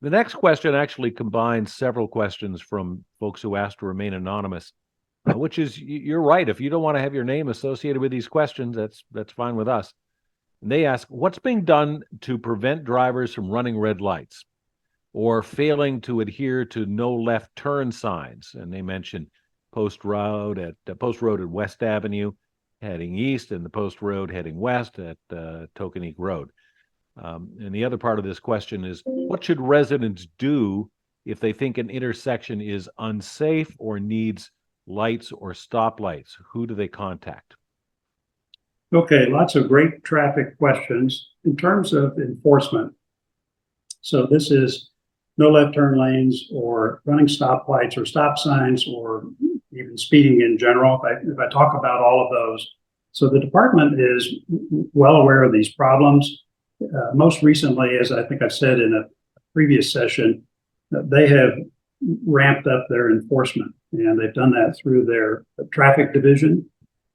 The next question actually combines several questions from folks who asked to remain anonymous, which is you're right. If you don't want to have your name associated with these questions, that's fine with us. And they ask, what's being done to prevent drivers from running red lights or failing to adhere to no left turn signs? And they mentioned Post Road at West Avenue heading east, and the Post Road heading west at Tokenique Road. And the other part of this question is, what should residents do if they think an intersection is unsafe or needs lights or stoplights? Who do they contact? Okay, lots of great traffic questions. In terms of enforcement, so this is no left turn lanes or running stoplights or stop signs or even speeding in general. If I talk about all of those, so the department is well aware of these problems. Most recently, as I think I said in a previous session, they have ramped up their enforcement, and they've done that through their traffic division.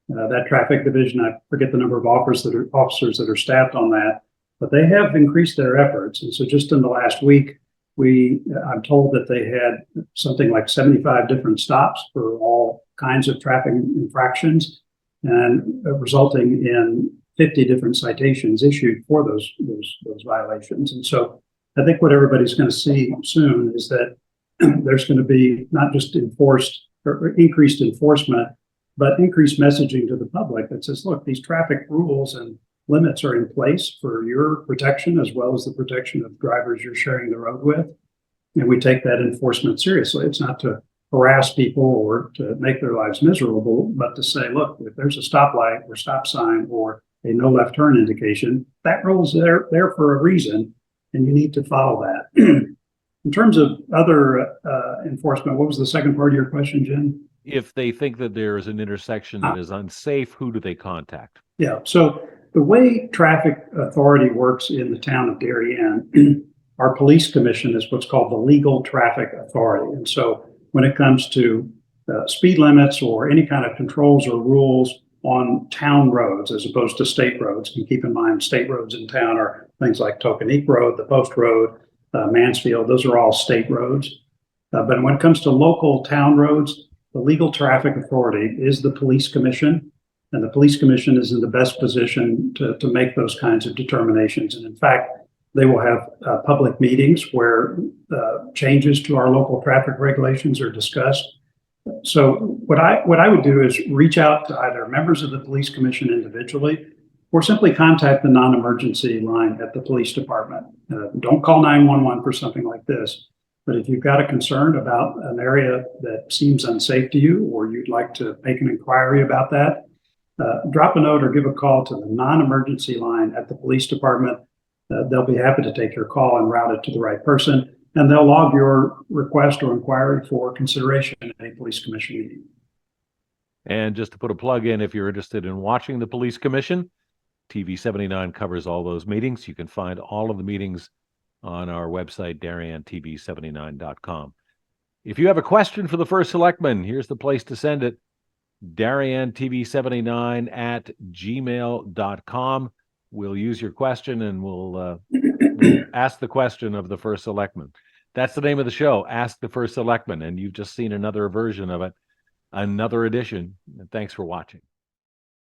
That traffic division, I forget the number of officers that are staffed on that, but they have increased their efforts. And so just in the last week, I'm told that they had something like 75 different stops for all kinds of traffic infractions, and resulting in 50 different citations issued for those violations. And so I think what everybody's going to see soon is that there's going to be not just enforced or increased enforcement, but increased messaging to the public that says, look, these traffic rules and limits are in place for your protection as well as the protection of drivers you're sharing the road with. And we take that enforcement seriously. It's not to harass people or to make their lives miserable, but to say, look, if there's a stoplight or stop sign or a no left turn indication, that rule's there for a reason, and you need to follow that. In terms of other enforcement, what was the second part of your question, Jen? If they think that there is an intersection that is unsafe, who do they contact? Yeah, so the way traffic authority works in the town of Darien, our police commission is what's called the legal traffic authority. And so when it comes to speed limits or any kind of controls or rules on town roads as opposed to state roads, and keep in mind state roads in town are things like Tokenique Road, the Post Road, Mansfield, those are all state roads. But when it comes to local town roads, the legal traffic authority is the police commission, and the police commission is in the best position to make those kinds of determinations. And in fact, they will have public meetings where changes to our local traffic regulations are discussed. So what I would do is reach out to either members of the police commission individually or simply contact the non-emergency line at the police department. Don't call 911 for something like this. But if you've got a concern about an area that seems unsafe to you, or you'd like to make an inquiry about that, drop a note or give a call to the non-emergency line at the police department. They'll be happy to take your call and route it to the right person, and they'll log your request or inquiry for consideration at a police commission meeting. And just to put a plug in, if you're interested in watching the police commission, TV 79 covers all those meetings. You can find all of the meetings on our website, DarienTV79.com. If you have a question for the first selectman, here's the place to send it. DarienTV79 at gmail.com. We'll use your question and we'll ask the question of the first selectman. That's the name of the show, Ask the First Selectman. And you've just seen another version of it, another edition. And thanks for watching.